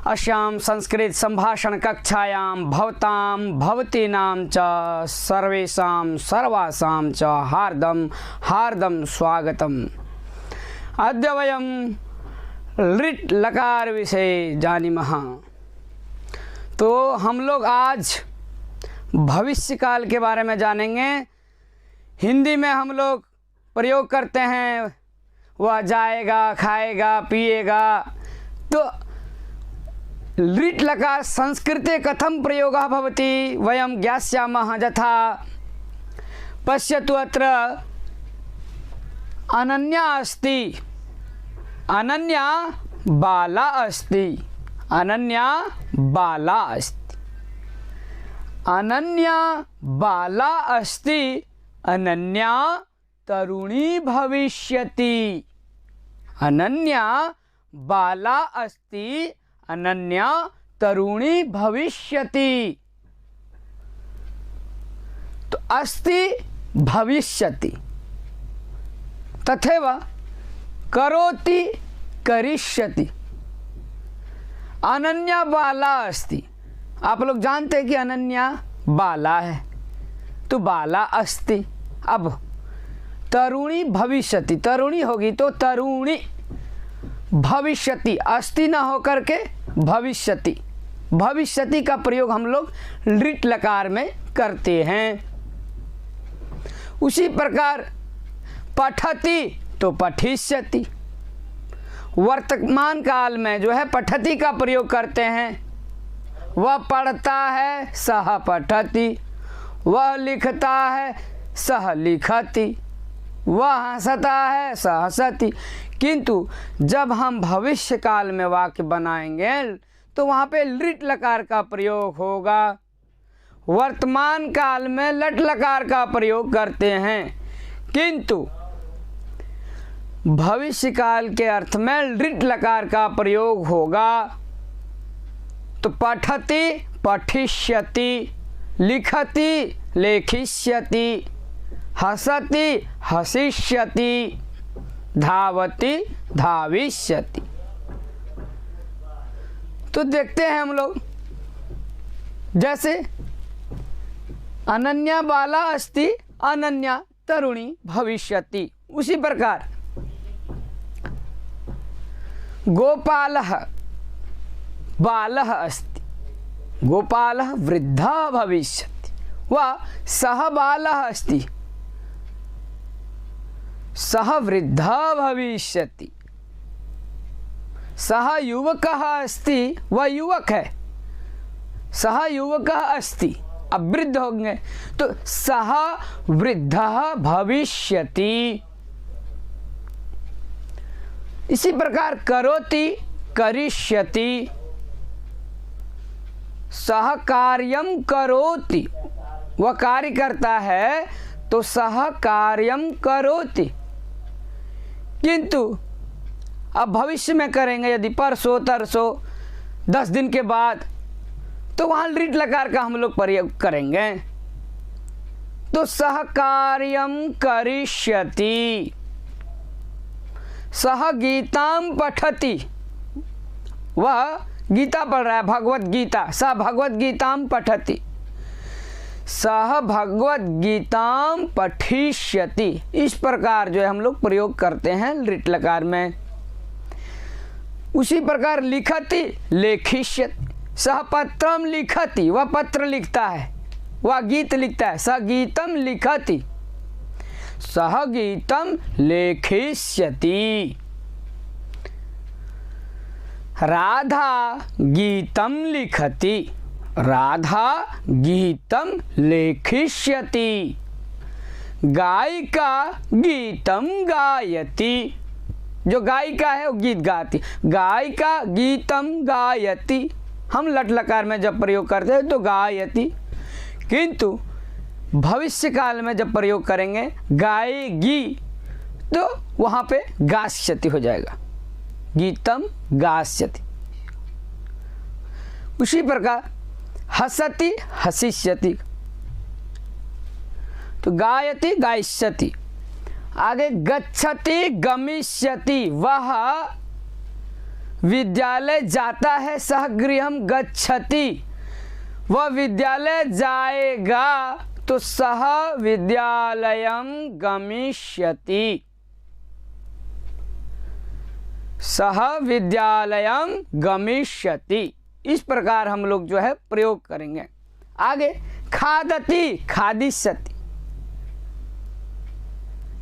अस्यां संस्कृत संभाषण कक्षायां भवतां भवतीनां च सर्वेषां सर्वासां च हार्दं हार्दं स्वागतम्। अद्य वयं लिट् लकार विषये जानीमः। तो हम लोग आज भविष्य काल के बारे में जानेंगे। हिंदी में हम लोग प्रयोग करते हैं वह जाएगा, खाएगा, पिएगा। तो लिट् लकार संस्कृते कथं प्रयोगः भवति वयं ज्ञास्यामः। यथा पश्यतु, अत्र अनन्या अस्ति, अनन्या बाला अस्ति, अनन्या बाला अस्ति, अनन्या बाला अस्ति, अनन्या तरुणी भविष्यति। अनन्या बाला अस्ति, अनन्या तरुणी भविष्यति। तो अस्ति भविष्यति, तथैव करोति करिष्यति। अनन्या बाला अस्ति, आप लोग जानते हैं कि अनन्या बाला है, तो बाला अस्ति। अब तरुणी भविष्यति, तरुणी होगी तो तरुणी भविष्यति, अस्ति न होकर के भविष्यति। भविष्यति का प्रयोग हम लोग लिट् लकार में करते हैं। उसी प्रकार पठति तो पठिष्यति, वर्तमान काल में जो है पठति का प्रयोग करते हैं। वह पढ़ता है सह पठति, वह लिखता है सह लिखति, वह हंसता है सह हंसति। किंतु जब हम भविष्य काल में वाक्य बनाएंगे तो वहाँ पे लिट् लकार का प्रयोग होगा। वर्तमान काल में लट् लकार का प्रयोग करते हैं, किंतु भविष्य काल के अर्थ में लिट् लकार का प्रयोग होगा। तो पठति पठिष्यति, लिखति लेखिष्यति, हसति हसिष्यति, धावति धाविष्यति। तो देखते हैं हम लोग, जैसे अनन्या बाला अस्ति, अनन्या तरुणी भविष्यति। उसी प्रकार गोपालः बालः अस्ति, गोपालः वृद्धः भविष्यति, वा सः बालः अस्ति, सः वृद्धः भविष्यति। सः युवकः अस्ति, वह युवक है, सः युवकः अस्ति। अब वृद्ध होंगे तो सः वृद्धः भविष्यति। इसी प्रकार करोति करिष्यति, सः कार्यं करोति, वह कार्य करता है तो सः कार्यं करोति। किंतु अब भविष्य में करेंगे, यदि परसों तरसों 10 दिन के बाद, तो वहाँ लिट् लकार का हम लोग प्रयोग करेंगे। तो सः कार्यं करिष्यति, सः गीतां पठति, वह गीता पढ़ रहा है, भगवत गीता, सः भगवत गीतां पठति, सह भगवत गीतां पठिष्यति। इस प्रकार जो है हम लोग प्रयोग करते हैं लिट् लकार में। उसी प्रकार लिखति लेखिष्यति, सह पत्रं लिखति, वह पत्र लिखता है, वह गीत लिखता है, सह गीतं लिखति, सह गीतं लेखिष्यति। राधा गीतं लिखति, राधा गीतं लेखिष्यति, गायिका गीतं गायति, जो गायिका है वो गीत गाती, गायिका गीतं गायति। हम लट् लकार में जब प्रयोग करते हैं तो गायति, किंतु भविष्य काल में जब प्रयोग करेंगे गाएगी तो वहाँ पे गास्यति हो जाएगा, गीतं गास्यति। उसी प्रकार हसति हसिष्यति, तो गायति गायिष्यति। आगे गच्छति गमिष्यति, वह विद्यालय जाता है, सह गृहम गच्छति, वह विद्यालय जाएगा तो सह विद्यालयम गमिष्यति, सह विद्यालयम गमिष्यति। इस प्रकार हम लोग जो है प्रयोग करेंगे। आगे खादति खादिष्यति,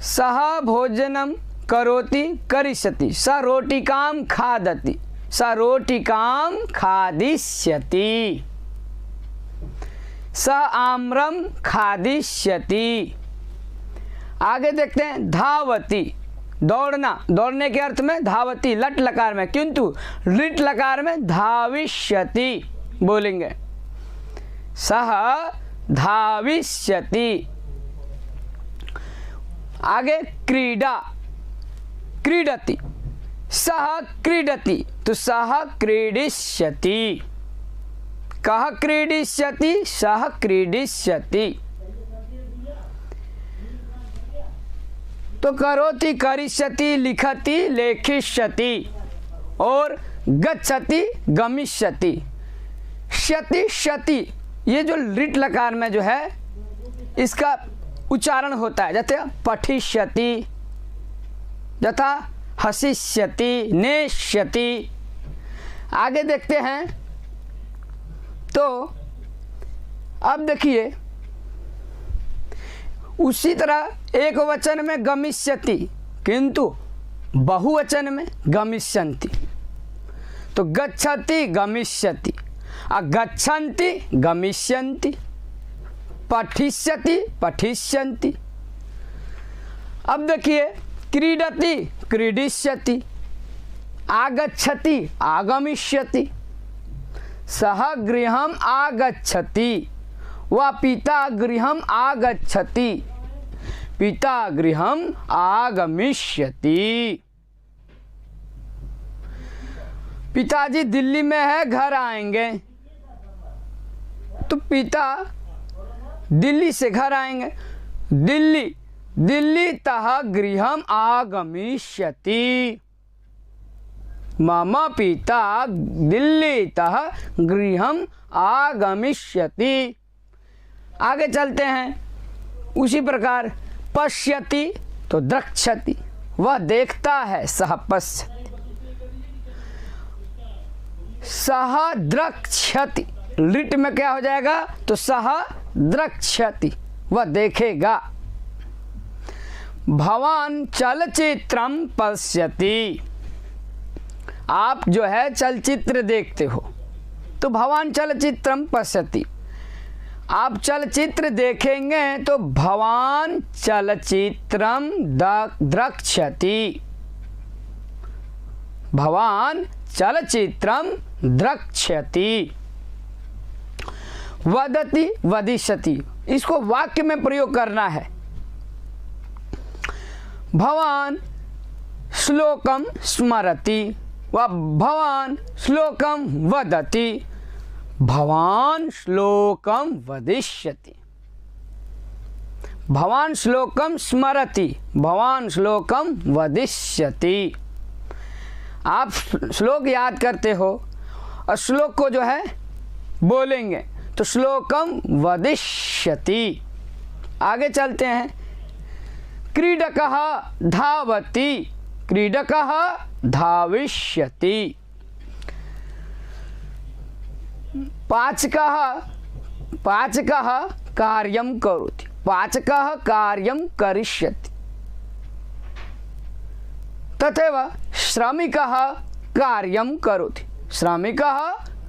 सह भोजनम करोति करिष्यति, स रोटिकाम खादति, स रोटिकाम खादिष्यति, स आम्रम खादिष्यति। आगे देखते हैं धावति, दौड़ना, दौड़ने के अर्थ में धावती लट लकार में, किंतु लिट लकार में धाविष्यति बोलेंगे, सह धाविष्यति। आगे क्रीड़ा क्रीडति, सह क्रीडति तो सह क्रीडिष्यति, कः क्रीडिष्यति सह क्रीडिष्यति। तो करोति करिष्यति, लिखति लेखिष्यति और गच्छति गमिष्यति। क्षति क्षति ये जो लिट लकार में जो है इसका उच्चारण होता है, जैसे पठिष्यति, यथा हसिष्यति, नेष्यति। आगे देखते हैं तो अब देखिए उसी तरह एक वचन में गमिष्यति किंतु बहुवचन में गमिष्यन्ति, तो गच्छति गमिष्यति, गच्छन्ति गमिष्यन्ति, पठिष्यति पठिष्यन्ति। अब देखिए क्रीडति क्रीडिष्यति, आगच्छति आगमिष्यति, सह गृहम आगच्छति व पिता गृहम आगच्छति, पिता गृहम आगमिष्यति। पिताजी दिल्ली में है, घर आएंगे, तो पिता दिल्ली से घर आएंगे, दिल्ली दिल्ली तः गृहम आगमिष्यति, मम पिता दिल्ली तः गृहम आगमिष्यति। आगे चलते हैं उसी प्रकार पश्यति तो द्रक्ष्यति, वह देखता है, सह पश्यति, सह द्रक्ष्यति, लिट में क्या हो जाएगा तो सह द्रक्ष्यति, वह देखेगा। भवान चलचित्रम पश्यति, आप जो है चलचित्र देखते हो, तो भवान चलचित्रम पश्यति, आप चलचित्र देखेंगे तो भवान चलचित्रम द्रक्ष्यति, भवान चलचित्रम द्रक्ष्यति। वदति वदिष्यति, इसको वाक्य में प्रयोग करना है। भवान श्लोकम स्मरति व भवान श्लोकम वदति, भवान श्लोकम वदिष्यति, भवान श्लोकम स्मरति, भवान श्लोकम वदिष्यति। आप श्लोक याद करते हो और श्लोक को जो है बोलेंगे तो श्लोकम वदिष्यति। आगे चलते हैं क्रीडकः धावति, क्रीडकः धाविष्यति। पाचकः कार्यं करोति, पाचकः कार्यं करिष्यति। तथैव श्रमिकः कार्यं करोति, श्रमिकः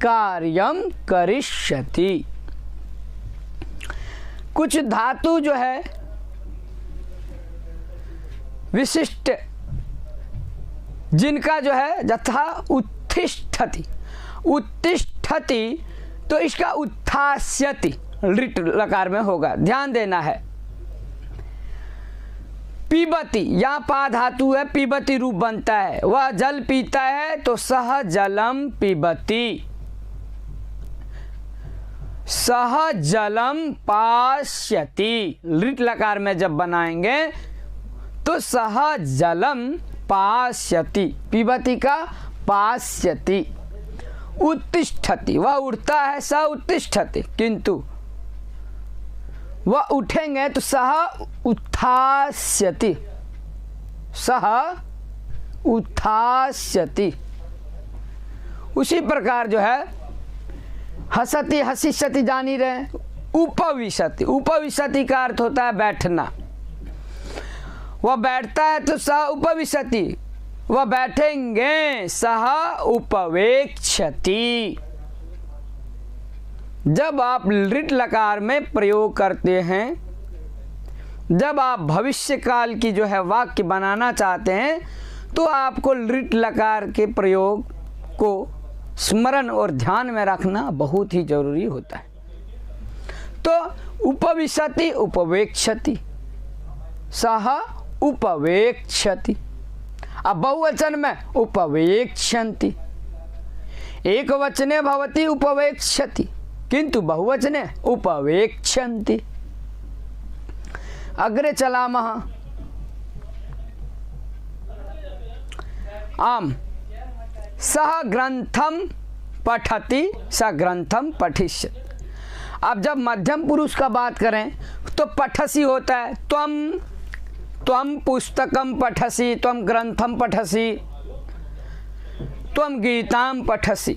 कार्यं करिष्यति। कुछ धातु जो है विशिष्ट, जिनका जो है यथा उत्तिष्ठति, उत्तिष्ठति तो इसका उत्थास्यति लिट लकार में होगा, ध्यान देना है। पीबती, यहाँ पा धातु है, पीबती रूप बनता है, वह जल पीता है तो सह जलम पीबती, सह जलम पास्यति, लिट लकार में जब बनाएंगे तो सह जलम पास्यति, पीबती का पास्यति। उत्तिष्ठति, वह उठता है, स उत्तिष्ठति, किंतु वह उठेंगे तो सह उत्थास्यति, सह उत्थास्यति। उसी प्रकार जो है हसति हसिष्यति जान ही रहे। उपविशति, उपविशति का अर्थ होता है बैठना। वह बैठता है तो सह उपविशति, वह बैठेंगे, सह उपवेक्षति। जब आप लृट लकार में प्रयोग करते हैं, जब आप भविष्य काल की जो है वाक्य बनाना चाहते हैं, तो आपको लृट लकार के प्रयोग को स्मरण और ध्यान में रखना बहुत ही जरूरी होता है। तो उपविशति उपवेक्षति, सह उपवेक्षति। अब बहुवचन में उपवेक्षन्ति, एक वचने भवति उपवेक्षति, किंतु बहुवचने उपवेक्षन्ति। अग्रे चलामः। आम सह ग्रंथम पठति स ग्रंथम पठिष्यति। अब जब मध्यम पुरुष का बात करें तो पठसी होता है। त्वम पुस्तकम पठसी, त्वम ग्रंथम पठसी, त्वम गीताम पठसी।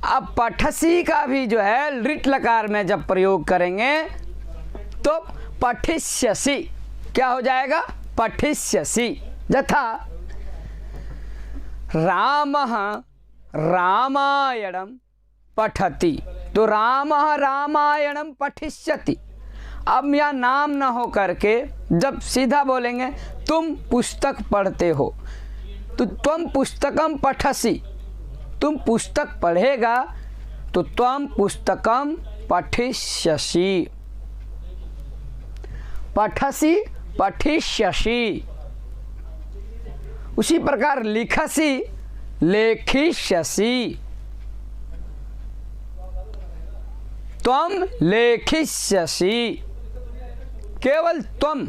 अब पठसी का भी जो है लृट लकार में जब प्रयोग करेंगे तो पठिष्यसि क्या हो जाएगा? पठिष्यसि। यथा रामः रामायणं पठति, तो रामः रामायणं पठिष्यति। अब यहाँ नाम न हो करके जब सीधा बोलेंगे तुम पुस्तक पढ़ते हो, तो त्वम पुस्तकम पठसि, तुम पुस्तक पढ़ेगा तो त्वम पुस्तकम पठिष्यसि। पठसि पठिष्यसि। उसी प्रकार लिखसि लेखिष्यसि, त्वम लेखिष्यसि, केवल त्वम।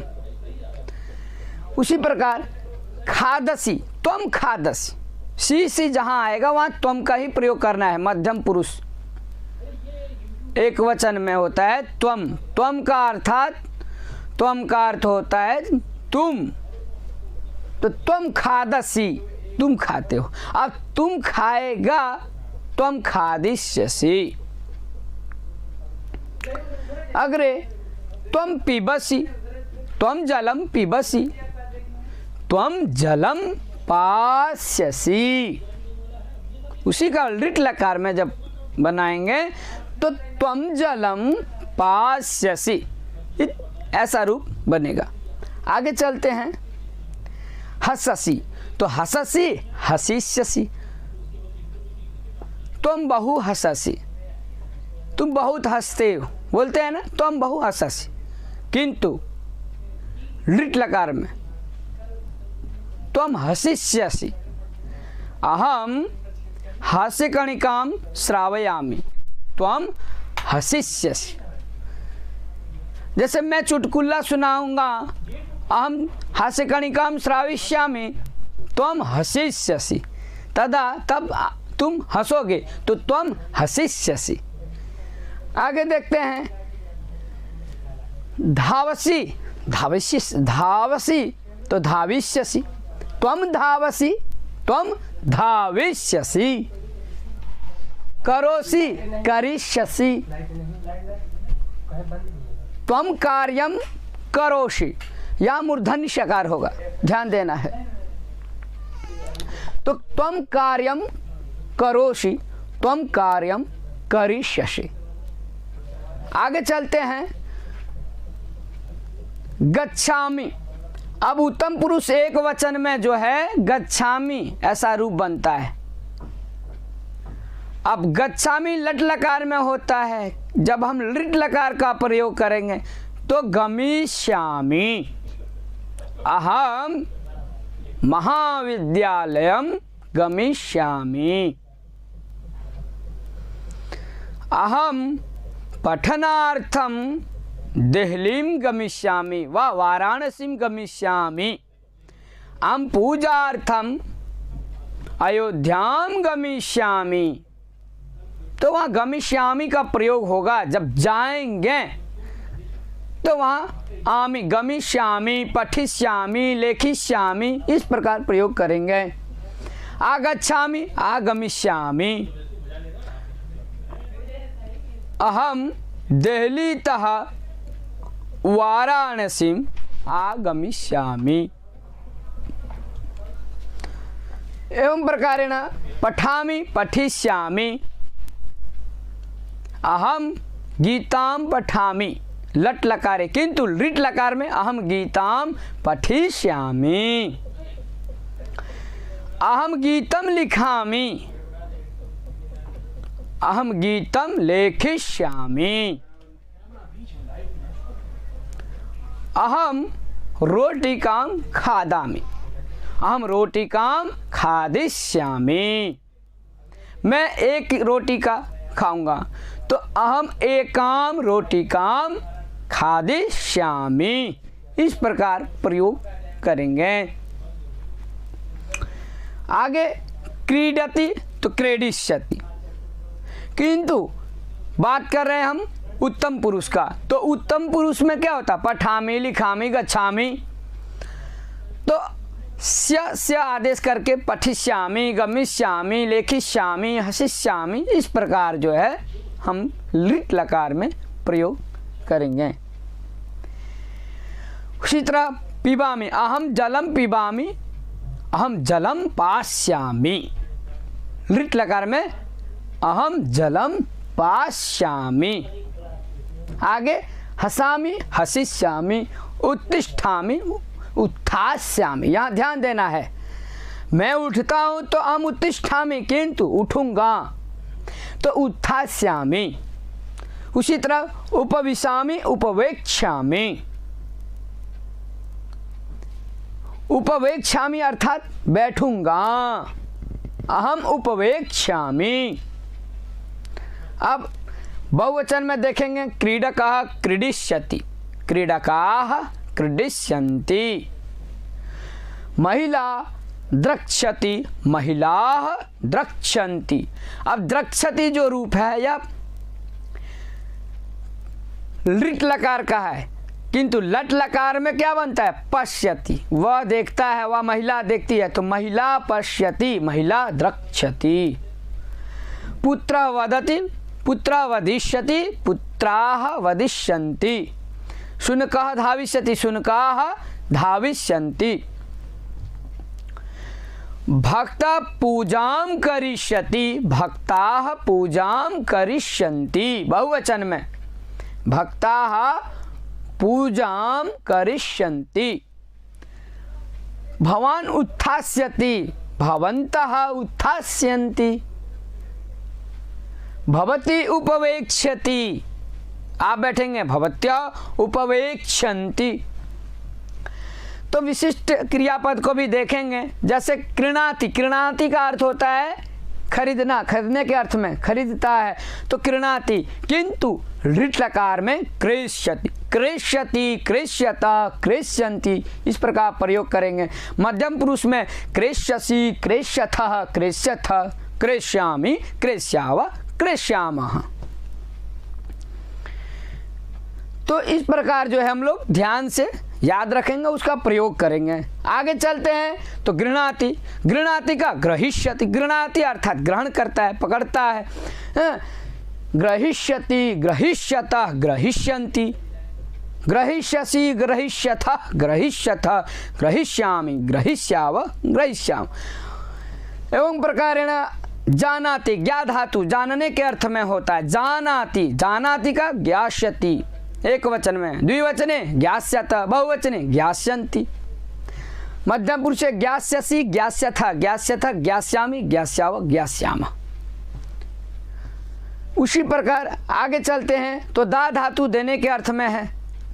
उसी प्रकार खादसि, त्वम खादसि, सी जहां आएगा वहां त्वम का ही प्रयोग करना है। मध्यम पुरुष एक वचन में होता है त्वम। त्वम का अर्थात त्वम का अर्थ होता है तुम, तो त्वम खादसि, तुम खाते हो। अब तुम खाएगा, त्वम खादिष्यसि। अग्रे त्वम पिबसि, त्वम जलम पिबसि, त्वम जलम पास्यसि। उसी का लृट लकार में जब बनाएंगे तो त्वम जलम पास्यसि, ऐसा रूप बनेगा। आगे चलते हैं। हससि, तो हससि हसिष्यसि, तुम बहु हससि, तुम बहुत हंसते हो, बोलते हैं ना तुम बहु हससि, किंतु लृट लकार में तुम हसिष्यसि। अहम हास्यकणिकां श्रावयामि, त्वम हसिष्यसि। जैसे मैं चुटकुला सुनाऊंगा, अहम हास्यकणिकां श्राविष्यामि, त्वम हसिष्यसि। तदा तब तुम हंसोगे तो त्वम हसिष्यसि। आगे देखते हैं। धावसि, धावसि, धावसि तो धाविष्यसि, त्वम धावसि, त्वम धाविष्यसि। करोसि करिष्यसि, त्वम कार्यम करोषि। या मूर्धन्य शकार होगा, ध्यान देना है। तो त्वम कार्यम करोषि, त्वम कार्यम करिष्यसि। आगे चलते हैं। गच्छामि, अब उत्तम पुरुष एक वचन में जो है गच्छामि ऐसा रूप बनता है। अब गच्छामि लट लकार में होता है, जब हम लृट लकार का प्रयोग करेंगे तो गमिष्यामि। अहम महाविद्यालयम गमिष्यामि। अहम पठनार्थम देहलीं गमिष्यामि व वाराणसीं गमिष्यामि। अहम पूजार्थम अयोध्याम गमिष्यामि, तो वहाँ गमिष्यामि का प्रयोग होगा। जब जाएंगे तो वहाँ आमि, गमिष्यामि, पठिष्यामि, लेखिष्यामि, इस प्रकार प्रयोग करेंगे। आगच्छामि, आगमिष्यामि। अहम देहलीतः वाराणसीम आगमिष्यामि। एवं प्रकारेण पठामि, पठिष्यामि। अहम गीतां पठामि, लट लकारे, किंतु लिट लकार में अहम गीतां पठिष्यामि। अहम गीतं लिखामि, अहम गीतं लेखिष्यामि। अहम रोटिकां खादामि, अहम रोटिकां खादिष्यामि। मैं एक रोटी का खाऊंगा तो अहम एकां रोटिकां खादिष्यामि। इस प्रकार प्रयोग करेंगे। आगे क्रीडति तो क्रीडिष्यति, किंतु बात कर रहे हैं हम उत्तम पुरुष का, तो उत्तम पुरुष में क्या होता? पठामि, लिखामि, गच्छामि। तो स्य आदेश करके पठिष्यामि, गमिष्यामि, लेखिष्यामि, हसिष्यामि, इस प्रकार जो है हम लिट लकार में प्रयोग करेंगे। उसी तरह पिबामि, अहम जलम पिबामि, अहम जलम पास्यामि। लिट लकार में अहम जलम पास्यामि। आगे हसामि, हसिष्यामि, उत्तिष्ठामि, उत्थास्यामि। यहाँ ध्यान देना है, मैं उठता हूँ तो अहम उत्तिष्ठामि, किंतु उठूंगा तो उत्थास्यामि। उसी तरह उपविशामि, उपवेक्ष्यामि। उपवेक्ष्यामि अर्थात बैठूंगा, अहम उपवेक्ष्यामि। अब बहुवचन में देखेंगे क्रीडकः क्रीडिष्यति, क्रीडकाः क्रीडिष्यन्ति। महिला द्रक्ष्यति, महिलाः द्रक्ष्यन्ति। अब द्रक्ष्यति जो रूप है यह लिट लकार का है, किंतु लट लकार में क्या बनता है? पश्यति। वह देखता है, वह महिला देखती है, तो महिला पश्यति, महिला द्रक्ष्यति। पुत्र वदति, पुत्र वदिष्यति, पुत्राः वदिष्यन्ति। शुनकः धाविष्यति, शुनकाः धाविष्यन्ति। भक्ता पूजां करिष्यति, भक्ताः पूजां करिष्यन्ति। बहुवचन में भक्ताः पूजां करिष्यन्ति। भवान् उत्थास्यति, भवन्तः उत्थास्यन्ति। भवती उपवेक्ष्यति, आप बैठेंगे, भवत्यः उपवेक्ष्यन्ति। तो विशिष्ट क्रियापद को भी देखेंगे, जैसे क्रीणाति, क्रीणाति का अर्थ होता है खरीदना, खरीदने के अर्थ में खरीदता है, तो क्रीणाति। किंतु लिट लकार में क्रेष्यति, क्रेष्यति, क्रेष्यता, क्रेष्यन्ति, इस प्रकार प्रयोग करेंगे। मध्यम पुरुष में क्रेष्यसि, क्रेष्यथः, क्रेष्यथ, क्रेष्यामि, क्रेष्याव, क्रेष्यामः। तो इस प्रकार जो है हम लोग ध्यान से याद रखेंगे, उसका प्रयोग करेंगे। आगे चलते हैं तो गृह्णाति, गृह्णाति का ग्रहिष्यति, गृह्णाति अर्थात ग्रहण करता है, पकड़ता है। ग्रहिष्यति, ग्रहिष्यतः, ग्रहिष्यन्ति। ग्रहिष्यसि, ग्रहिष्यथः, ग्रहिष्यथ, ग्रहिष्यामि, ग्रहिष्याव, ग्रहिष्याम। एवं प्रकारेण जानाति, ज्ञा धातु जानने के अर्थ में होता है। जानाति, जानाति का ज्ञास्यति, एक वचन में, द्विवचने ज्ञास्यत, बहुवचने ज्ञास्यन्ति। मध्यम पुरुष ज्ञास्यसि, ज्ञास्यथ, ज्ञास्यथ, ज्ञास्यामि, ज्ञास्याव, ज्ञास्यामः। उसी प्रकार आगे चलते हैं तो दा धातु देने के अर्थ में है,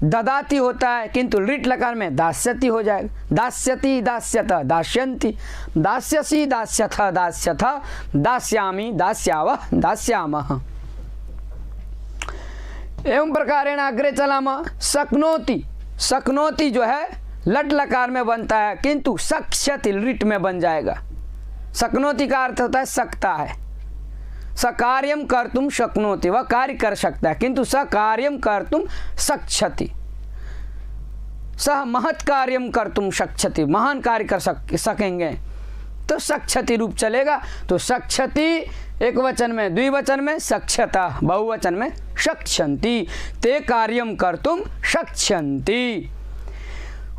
ददाति होता है, किंतु लिट लकार में दास्यति हो जाएगा। दास्यति, दास्यत, दास्यन्ति। दास्यसि, दास्यथ, दास्यथ, दास्यामि, दास्याव, दास्यामः। एवं प्रकारेण अग्रे चलामः। शक्नोति, शक्नोति जो है लट लकार में बनता है, किंतु शक्ष्यति लिट में बन जाएगा। शक्नोति का अर्थ होता है सकता है। सकार्यम कर्तुम शक्नोति, वह कार्य कर सकता है, किंतु सकार्यम कर्तुम शक्ष्यति। सह महत् कार्यम कर्तुम शक्ष्यति, महान कार्य कर सकेंगे तो शक्ष्यति रूप चलेगा। तो शक्ष्यति एक वचन में, द्विवचन में शक्ष्यता, बहुवचन में शक्ष्यन्ति। ते कार्यम कर्तुम शक्ष्यन्ति।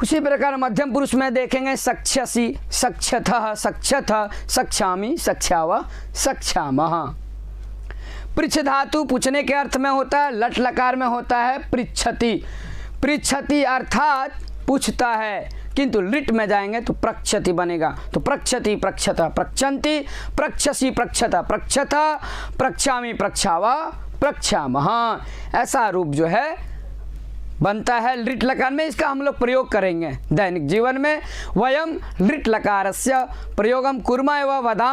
उसी प्रकार मध्यम पुरुष में देखेंगे शक्ष्यसि, शक्ष्यथः, शक्ष्यथ, शक्ष्यामि, शक्ष्याव, शक्ष्यामः। पृच्छ धातु पूछने के अर्थ में होता है, लट लकार में होता है पृच्छति। पृच्छति अर्थात पूछता है, किंतु लिट में जाएंगे तो प्रक्षति बनेगा। तो प्रक्षति, प्रक्षत, प्रक्षन्ति, प्रक्षसि, प्रक्षत, प्रक्षत, प्रक्षामि, प्रक्षावा, प्रक्षामः। ऐसा रूप जो है बनता है लिट लकार में। इसका हम लोग प्रयोग करेंगे दैनिक जीवन में। वयम लिट लकारस्य प्रयोगम कुर्मः एव वदाम।